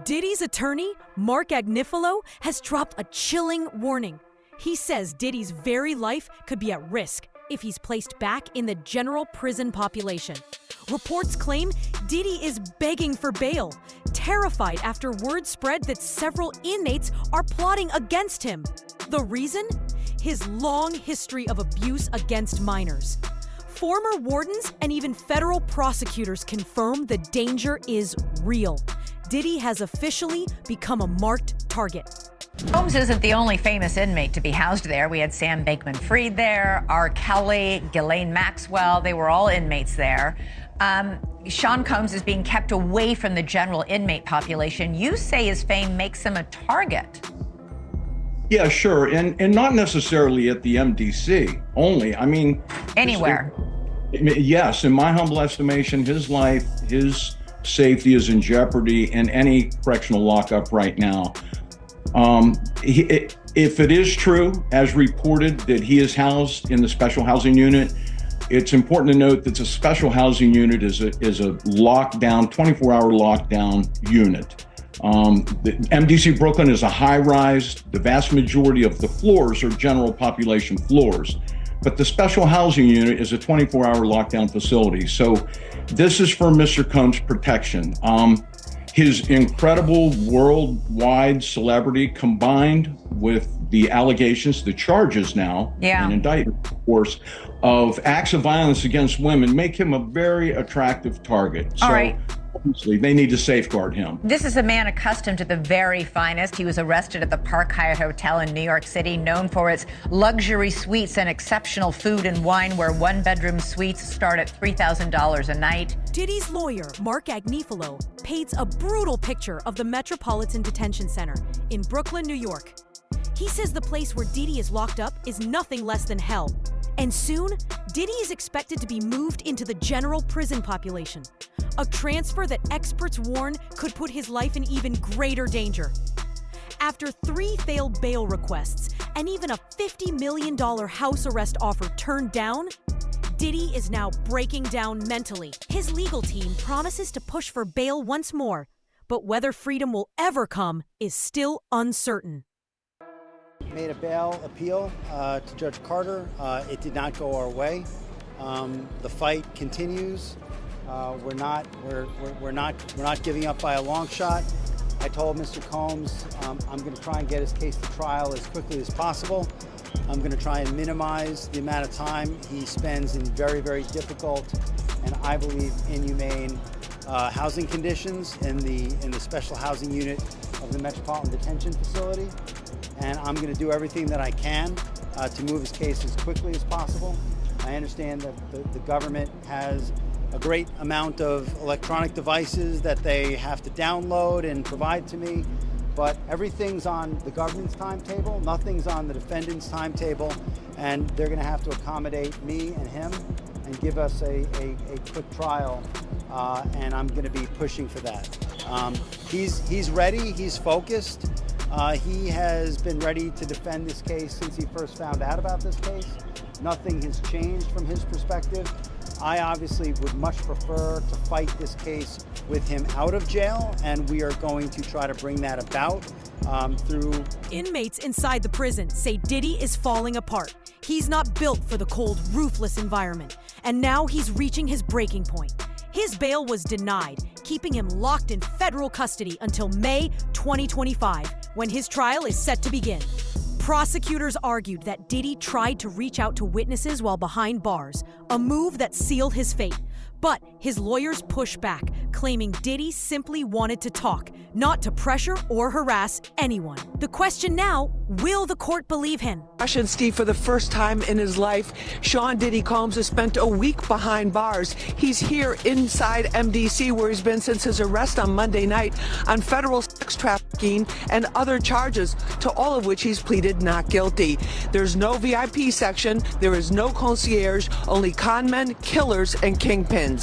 Diddy's attorney, Mark Agnifilo, has dropped a chilling warning. He says Diddy's very life could be at risk if he's placed back in the general prison population. Reports claim Diddy is begging for bail, terrified after word spread that several inmates are plotting against him. The reason? His long history of abuse against minors. Former wardens and even federal prosecutors confirm the danger is real. Diddy has officially become a marked target. Combs isn't the only famous inmate to be housed there. We had Sam Bankman-Fried there, R. Kelly, Ghislaine Maxwell. They were all inmates there. Sean Combs is being kept away from the general inmate population. You say his fame makes him a target. Yeah, sure. And not necessarily at the MDC only. I mean, anywhere. Yes. In my humble estimation, his life, his safety is in jeopardy in any correctional lockup right now. If it is true, as reported, that he is housed in the special housing unit, it's important to note that the special housing unit is a lockdown, 24-hour lockdown unit. The MDC Brooklyn is a high-rise. The vast majority of the floors are general population floors. But the special housing unit is a 24-hour lockdown facility. So this is for Mr. Combs' protection. His incredible worldwide celebrity combined with the allegations, the charges now, and indictment, of course, of acts of violence against women make him a very attractive target. All right. Obviously, they need to safeguard him. This is a man accustomed to the very finest. He was arrested at the Park Hyatt Hotel in New York City, known for its luxury suites and exceptional food and wine, where one-bedroom suites start at $3,000 a night. Diddy's lawyer, Mark Agnifilo, paints a brutal picture of the Metropolitan Detention Center in Brooklyn, New York. He says the place where Diddy is locked up is nothing less than hell. And soon, Diddy is expected to be moved into the general prison population, a transfer that experts warn could put his life in even greater danger. After 3 failed bail requests and even a $50 million house arrest offer turned down, Diddy is now breaking down mentally. His legal team promises to push for bail once more, but whether freedom will ever come is still uncertain. Made a bail appeal to Judge Carter. It did not go our way. The fight continues. We're not giving up by a long shot. I told Mr. Combs I'm going to try and get his case to trial as quickly as possible. I'm going to try and minimize the amount of time he spends in very, very difficult and I believe inhumane housing conditions in the special housing unit of the Metropolitan Detention Facility. And I'm going to do everything that I can to move his case as quickly as possible. I understand that the government has a great amount of electronic devices that they have to download and provide to me, but everything's on the government's timetable, nothing's on the defendant's timetable, and they're going to have to accommodate me and him and give us a quick trial, and I'm going to be pushing for that. He's ready, he's focused. He has been ready to defend this case since he first found out about this case. Nothing has changed from his perspective. I obviously would much prefer to fight this case with him out of jail, and we are going to try to bring that about through... Inmates inside the prison say Diddy is falling apart. He's not built for the cold, ruthless environment, and now he's reaching his breaking point. His bail was denied, keeping him locked in federal custody until May 2025, when his trial is set to begin. Prosecutors argued that Diddy tried to reach out to witnesses while behind bars, a move that sealed his fate. But his lawyers pushed back, claiming Diddy simply wanted to talk, not to pressure or harass anyone. The question now, will the court believe him? And Steve, for the first time in his life, Sean Diddy Combs has spent a week behind bars. He's here inside MDC, where he's been since his arrest on Monday night on federal sex trafficking and other charges, to all of which he's pleaded not guilty. There's no VIP section, there is no concierge, only con men, killers, and kingpins.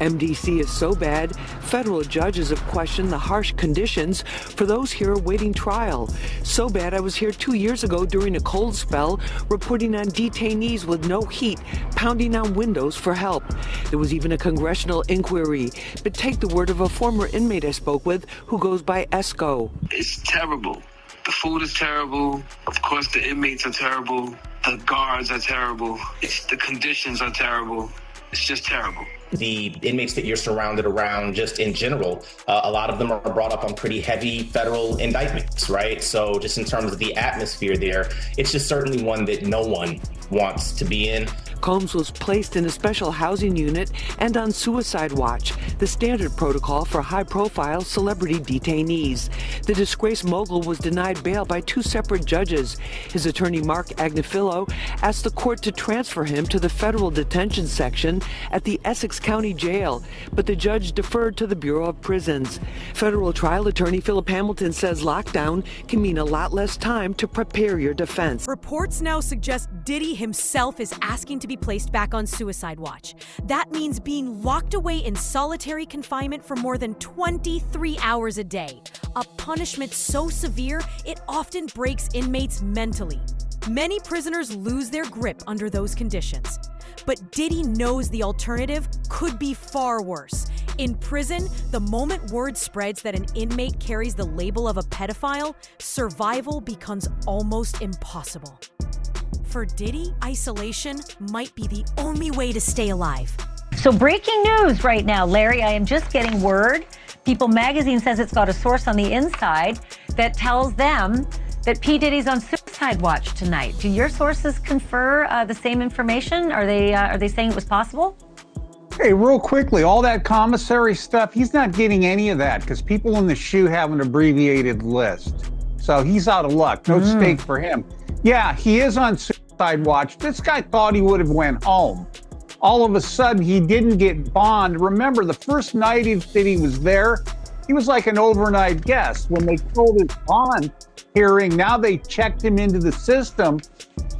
MDC is so bad, federal judges have questioned the harsh conditions for those here awaiting trial. So bad I was here 2 years ago during a cold spell, reporting on detainees with no heat, pounding on windows for help. There was even a congressional inquiry. But take the word of a former inmate I spoke with who goes by Esco. It's terrible. The food is terrible. Of course, the inmates are terrible. The guards are terrible. The conditions are terrible. It's just terrible. The inmates that you're surrounded around, just in general, a lot of them are brought up on pretty heavy federal indictments, right? So just in terms of the atmosphere there, it's just certainly one that no one wants to be in. Combs was placed in a special housing unit and on suicide watch, the standard protocol for high-profile celebrity detainees. The disgraced mogul was denied bail by 2 separate judges. His attorney, Mark Agnifilo, asked the court to transfer him to the federal detention section at the Essex County Jail, but the judge deferred to the Bureau of Prisons. Federal trial attorney Philip Hamilton says lockdown can mean a lot less time to prepare your defense. Reports now suggest Diddy himself is asking to be placed back on suicide watch. That means being locked away in solitary confinement for more than 23 hours a day, a punishment so severe it often breaks inmates mentally. Many prisoners lose their grip under those conditions. But Diddy knows the alternative could be far worse. In prison, the moment word spreads that an inmate carries the label of a pedophile, survival becomes almost impossible. For Diddy, isolation might be the only way to stay alive. So breaking news right now, Larry, I am just getting word. People magazine says it's got a source on the inside that tells them that P. Diddy's on suicide watch tonight. Do your sources confer the same information? Are they saying it was possible? Hey, real quickly, all that commissary stuff, he's not getting any of that because people in the SHU have an abbreviated list. So he's out of luck. No stake for him. Yeah, he is on suicide watch. This guy thought he would have went home. All of a sudden, he didn't get bond. Remember, the first night that he was there, he was like an overnight guest. When they told his bond hearing, now they checked him into the system,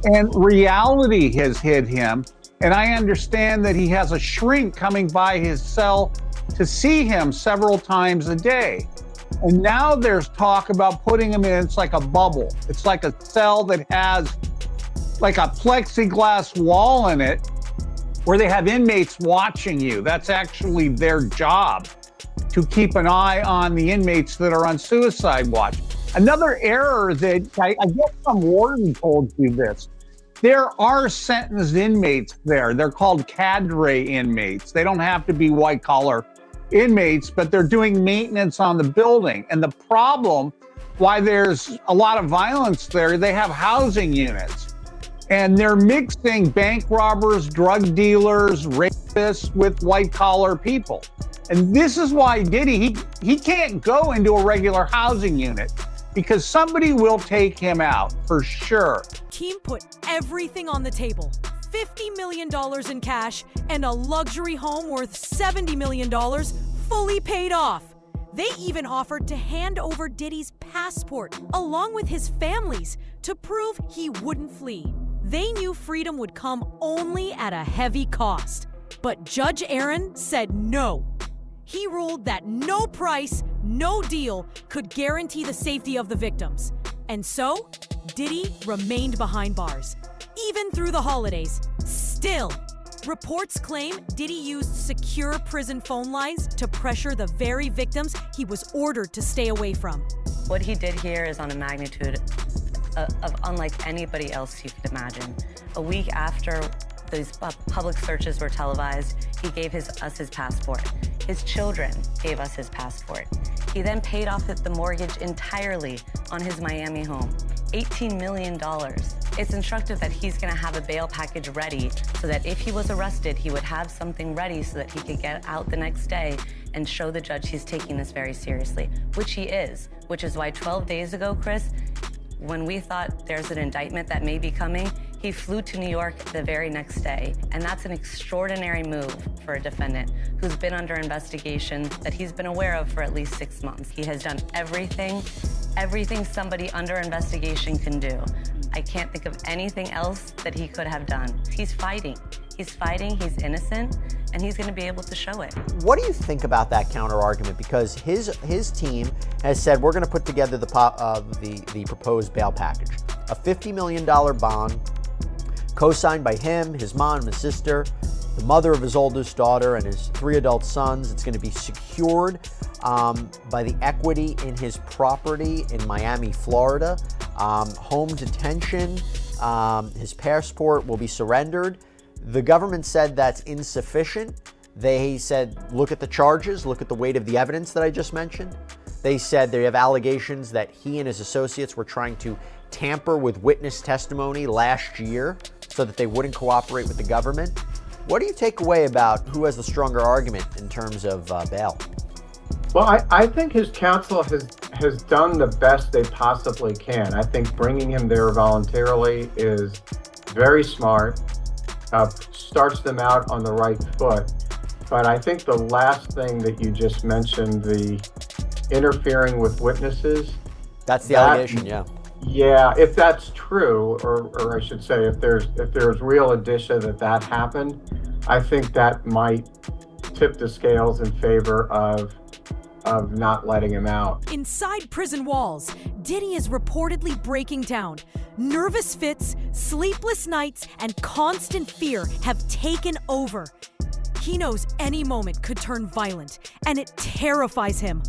and reality has hit him. And I understand that he has a shrink coming by his cell to see him several times a day. And now there's talk about putting him in, it's like a bubble. It's like a cell that has like a plexiglass wall in it where they have inmates watching you. That's actually their job, to keep an eye on the inmates that are on suicide watch. Another error that I guess some warden told you this. There are sentenced inmates there. They're called cadre inmates. They don't have to be white collar inmates, but they're doing maintenance on the building. And the problem why there's a lot of violence there, they have housing units. And they're mixing bank robbers, drug dealers, rapists with white collar people. And this is why Diddy, he can't go into a regular housing unit because somebody will take him out for sure. Team put everything on the table. $50 million in cash and a luxury home worth $70 million fully paid off. They even offered to hand over Diddy's passport along with his family's to prove he wouldn't flee. They knew freedom would come only at a heavy cost. But Judge Aaron said no. He ruled that no price, no deal could guarantee the safety of the victims. And so, Diddy remained behind bars. Even through the holidays. Still, reports claim Diddy used secure prison phone lines to pressure the very victims he was ordered to stay away from. What he did here is on a magnitude of unlike anybody else you could imagine. A week after those public searches were televised, he gave us his passport. His children gave us his passport. He then paid off the mortgage entirely on his Miami home, $18 million. It's instructive that he's gonna have a bail package ready so that if he was arrested, he would have something ready so that he could get out the next day and show the judge he's taking this very seriously, which he is, which is why 12 days ago, Chris, when we thought there's an indictment that may be coming, he flew to New York the very next day. And that's an extraordinary move for a defendant who's been under investigation that he's been aware of for at least 6 months. He has done everything somebody under investigation can do. I can't think of anything else that he could have done. He's fighting. He's fighting, he's innocent, and he's going to be able to show it. What do you think about that counter argument? Because his team has said we're going to put together the proposed bail package, a $50 million bond, co-signed by him, his mom, his sister, the mother of his oldest daughter, and his 3 adult sons. It's going to be secured by the equity in his property in Miami, Florida. Home detention, his passport will be surrendered. The government said that's insufficient. They said, look at the charges, look at the weight of the evidence that I just mentioned. They said they have allegations that he and his associates were trying to tamper with witness testimony last year so that they wouldn't cooperate with the government. What do you take away about who has the stronger argument in terms of bail? Well, I think his counsel has done the best they possibly can. I think bringing him there voluntarily is very smart, starts them out on the right foot. But I think the last thing that you just mentioned, the interfering with witnesses. That's the allegation, yeah. Yeah, if that's true, or I should say, if there's real indicia that happened, I think that might tip the scales in favor of not letting him out. Inside prison walls, Diddy is reportedly breaking down. Nervous fits, sleepless nights, and constant fear have taken over. He knows any moment could turn violent, and it terrifies him.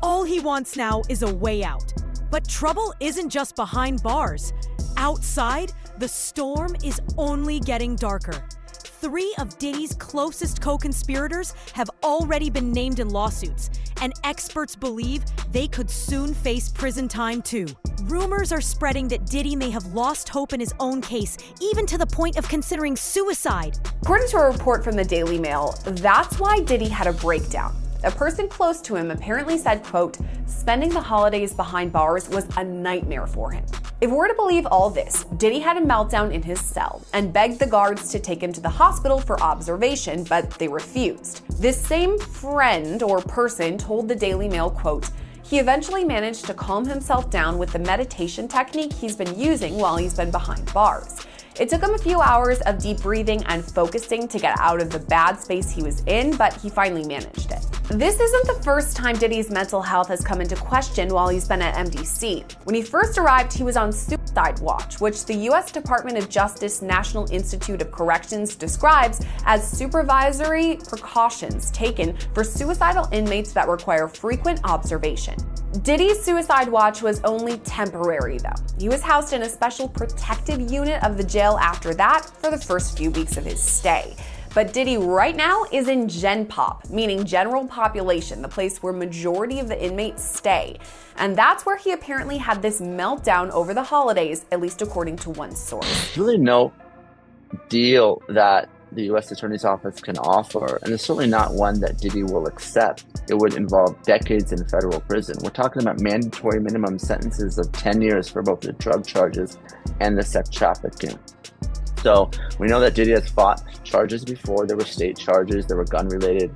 All he wants now is a way out. But trouble isn't just behind bars. Outside, the storm is only getting darker. 3 of Diddy's closest co-conspirators have already been named in lawsuits, and experts believe they could soon face prison time too. Rumors are spreading that Diddy may have lost hope in his own case, even to the point of considering suicide. According to a report from the Daily Mail, that's why Diddy had a breakdown. A person close to him apparently said, quote, spending the holidays behind bars was a nightmare for him. If we're to believe all this, Diddy had a meltdown in his cell and begged the guards to take him to the hospital for observation, but they refused. This same friend or person told the Daily Mail, quote, he eventually managed to calm himself down with the meditation technique he's been using while he's been behind bars. It took him a few hours of deep breathing and focusing to get out of the bad space he was in, but he finally managed it. This isn't the first time Diddy's mental health has come into question while he's been at MDC. When he first arrived, he was on suicide watch, which the U.S. Department of Justice National Institute of Corrections describes as supervisory precautions taken for suicidal inmates that require frequent observation. Diddy's suicide watch was only temporary, though. He was housed in a special protective unit of the jail after that for the first few weeks of his stay. But Diddy right now is in Gen Pop, meaning general population, the place where majority of the inmates stay. And that's where he apparently had this meltdown over the holidays, at least according to one source. There's really no deal that the U.S. Attorney's Office can offer, and it's certainly not one that Diddy will accept. It would involve decades in federal prison. We're talking about mandatory minimum sentences of 10 years for both the drug charges and the sex trafficking. So we know that Diddy has fought charges before. There were state charges, there were gun-related,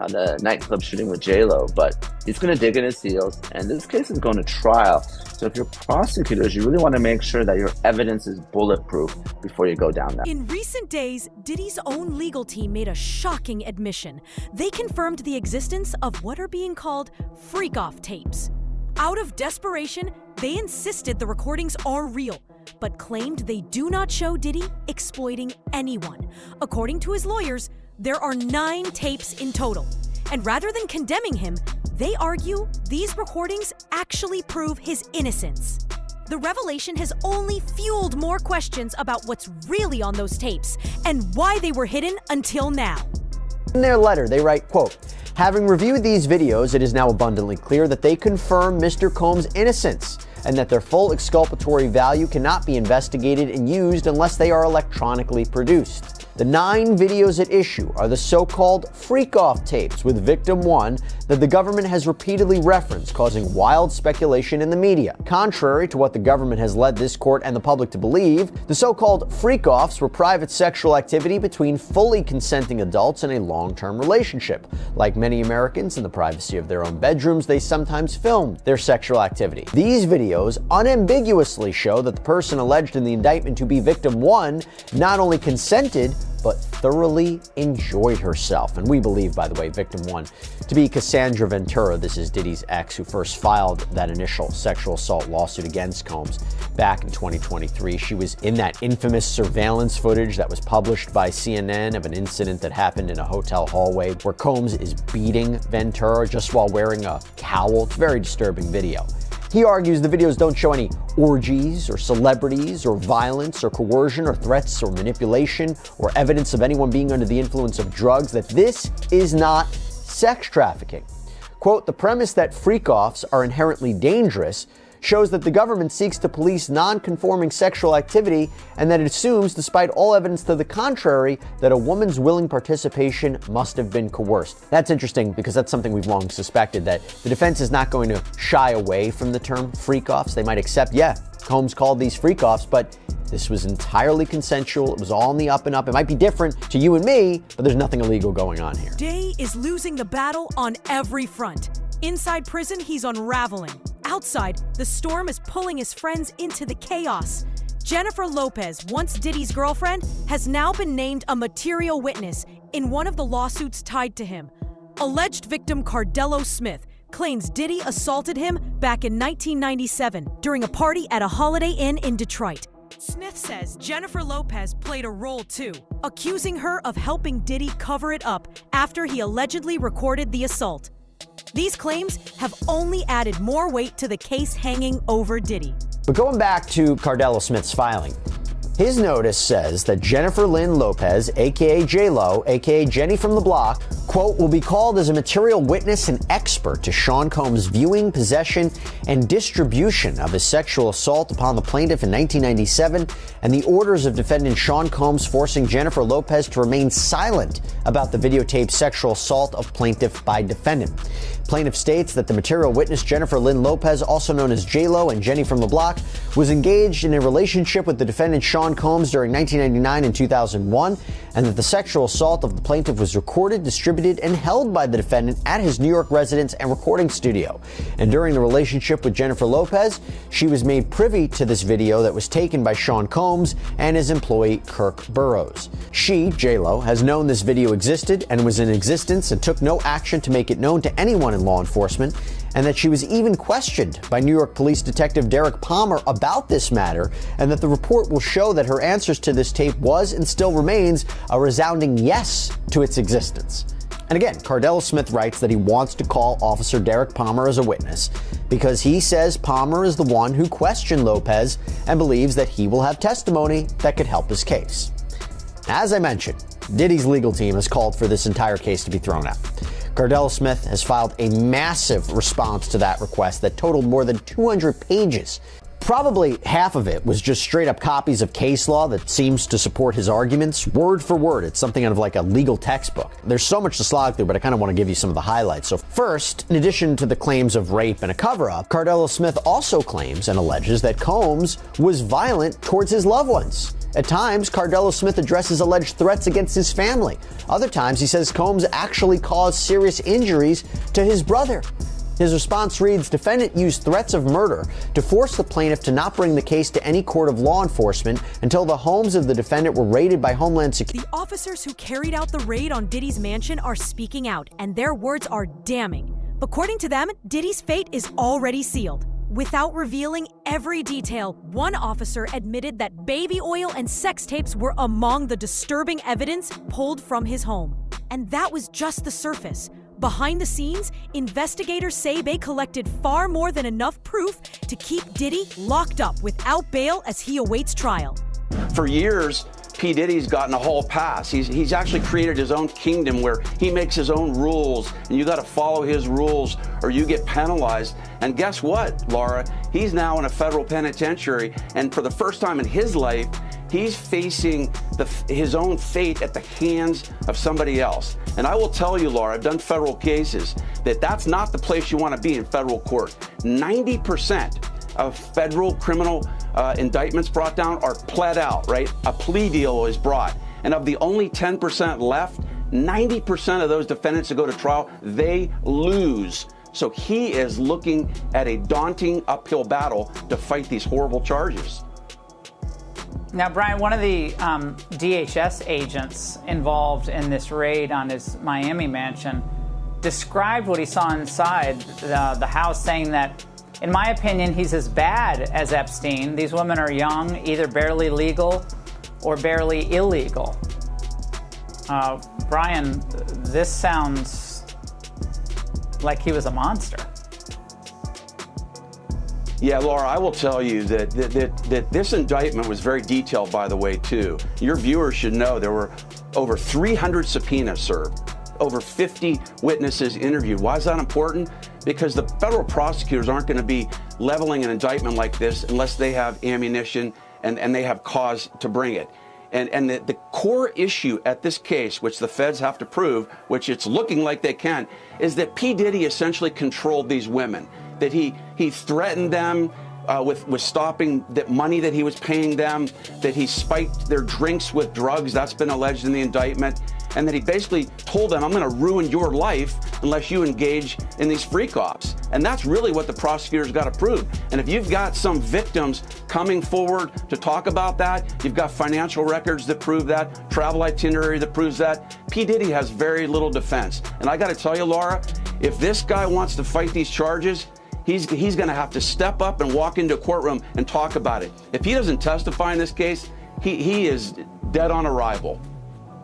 the nightclub shooting with J-Lo, but he's going to dig in his heels, and this case is going to trial. So if you're prosecutors, you really want to make sure that your evidence is bulletproof before you go down that. In recent days, Diddy's own legal team made a shocking admission. They confirmed the existence of what are being called freak-off tapes. Out of desperation, they insisted the recordings are real, but claimed they do not show Diddy exploiting anyone. According to his lawyers, there are 9 tapes in total. And rather than condemning him, they argue these recordings actually prove his innocence. The revelation has only fueled more questions about what's really on those tapes and why they were hidden until now. In their letter, they write, quote, having reviewed these videos, it is now abundantly clear that they confirm Mr. Combs' innocence and that their full exculpatory value cannot be investigated and used unless they are electronically produced. The 9 videos at issue are the so-called freak-off tapes with victim 1 that the government has repeatedly referenced, causing wild speculation in the media. Contrary to what the government has led this court and the public to believe, the so-called freak-offs were private sexual activity between fully consenting adults in a long-term relationship. Like many Americans in the privacy of their own bedrooms, they sometimes filmed their sexual activity. These videos unambiguously show that the person alleged in the indictment to be victim 1 not only consented, but thoroughly enjoyed herself. And we believe, by the way, victim one to be Cassandra Ventura. This is Diddy's ex, who first filed that initial sexual assault lawsuit against Combs back in 2023. She was in that infamous surveillance footage that was published by CNN of an incident that happened in a hotel hallway where Combs is beating Ventura just while wearing a cowl. It's a very disturbing video. He argues the videos don't show any orgies or celebrities or violence or coercion or threats or manipulation or evidence of anyone being under the influence of drugs, that this is not sex trafficking. Quote, the premise that freak-offs are inherently dangerous shows that the government seeks to police non-conforming sexual activity and that it assumes, despite all evidence to the contrary, that a woman's willing participation must have been coerced. That's interesting because that's something we've long suspected, that the defense is not going to shy away from the term freak-offs. They might accept, yeah, Combs called these freak-offs, but this was entirely consensual. It was all in the up and up. It might be different to you and me, but there's nothing illegal going on here. Day is losing the battle on every front. Inside prison, he's unraveling. Outside, the storm is pulling his friends into the chaos. Jennifer Lopez, once Diddy's girlfriend, has now been named a material witness in one of the lawsuits tied to him. Alleged victim Cardello Smith claims Diddy assaulted him back in 1997 during a party at a Holiday Inn in Detroit. Smith says Jennifer Lopez played a role too, accusing her of helping Diddy cover it up after he allegedly recorded the assault. These claims have only added more weight to the case hanging over Diddy. But going back to Cardello Smith's filing, his notice says that Jennifer Lynn Lopez, aka J-Lo, aka Jenny from the Block, quote, will be called as a material witness and expert to Sean Combs' viewing, possession, and distribution of his sexual assault upon the plaintiff in 1997, and the orders of defendant Sean Combs forcing Jennifer Lopez to remain silent about the videotaped sexual assault of plaintiff by defendant. Plaintiff states that the material witness Jennifer Lynn Lopez, also known as J-Lo and Jenny from the Block, was engaged in a relationship with the defendant Sean Combs during 1999 and 2001, and that the sexual assault of the plaintiff was recorded, distributed, and held by the defendant at his New York residence and recording studio. And during the relationship with Jennifer Lopez, she was made privy to this video that was taken by Sean Combs and his employee Kirk Burrows. She, J-Lo, has known this video existed and was in existence and took no action to make it known to anyone in law enforcement, and that she was even questioned by New York Police Detective Derek Palmer about this matter, and that the report will show that her answers to this tape was and still remains a resounding yes to its existence. And again, Cardello Smith writes that he wants to call Officer Derek Palmer as a witness because he says Palmer is the one who questioned Lopez and believes that he will have testimony that could help his case. As I mentioned, Diddy's legal team has called for this entire case to be thrown out. Cardello Smith has filed a massive response to that request that totaled more than 200 pages. Probably half of it was just straight up copies of case law that seems to support his arguments, word for word. It's something out of like a legal textbook. There's so much to slog through, but I kind of want to give you some of the highlights. So first, in addition to the claims of rape and a cover-up, Cardello Smith also claims and alleges that Combs was violent towards his loved ones. At times, Cardello Smith addresses alleged threats against his family. Other times, he says Combs actually caused serious injuries to his brother. His response reads, defendant used threats of murder to force the plaintiff to not bring the case to any court of law enforcement until the homes of the defendant were raided by Homeland Security. The officers who carried out the raid on Diddy's mansion are speaking out, and their words are damning. According to them, Diddy's fate is already sealed. Without revealing every detail, one officer admitted that baby oil and sex tapes were among the disturbing evidence pulled from his home. And that was just the surface. Behind the scenes, investigators say they collected far more than enough proof to keep Diddy locked up without bail as he awaits trial. For years, P.Diddy's gotten a hall pass. He's actually created his own kingdom where he makes his own rules, and you got to follow his rules or you get penalized. And guess what, Laura? He's now in a federal penitentiary, and for the first time in his life, he's facing his own fate at the hands of somebody else. And I will tell you, Laura, I've done federal cases, that's not the place you want to be in federal court. 90% of federal criminal indictments brought down are pled out, right? A plea deal is brought. And of the only 10% left, 90% of those defendants that go to trial, they lose. So he is looking at a daunting uphill battle to fight these horrible charges. Now, Brian, one of the DHS agents involved in this raid on his Miami mansion described what he saw inside the house, saying that, in my opinion, he's as bad as Epstein. These women are young, either barely legal or barely illegal. Brian, this sounds like he was a monster. Yeah, Laura, I will tell you that this indictment was very detailed, by the way, too. Your viewers should know there were over 300 subpoenas served, over 50 witnesses interviewed. Why is that important? Because the federal prosecutors aren't going to be leveling an indictment like this unless they have ammunition and they have cause to bring it. And the core issue at this case, which the feds have to prove, which it's looking like they can, is that P. Diddy essentially controlled these women, that he threatened them with stopping the money that he was paying them, that he spiked their drinks with drugs, that's been alleged in the indictment, and that he basically told them, I'm going to ruin your life unless you engage in these freak offs. And that's really what the prosecutors got to prove. And if you've got some victims coming forward to talk about that, you've got financial records that prove that, travel itinerary that proves that, P. Diddy has very little defense. And I got to tell you, Laura, if this guy wants to fight these charges, he's going to have to step up and walk into a courtroom and talk about it. If he doesn't testify in this case, he is dead on arrival.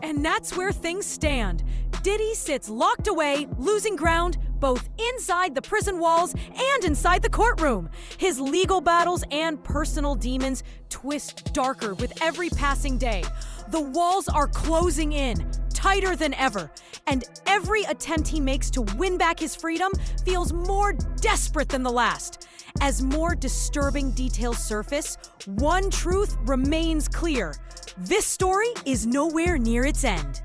And that's where things stand. Diddy sits locked away, losing ground, both inside the prison walls and inside the courtroom. His legal battles and personal demons twist darker with every passing day. The walls are closing in, tighter than ever, and every attempt he makes to win back his freedom feels more desperate than the last. As more disturbing details surface, one truth remains clear. This story is nowhere near its end.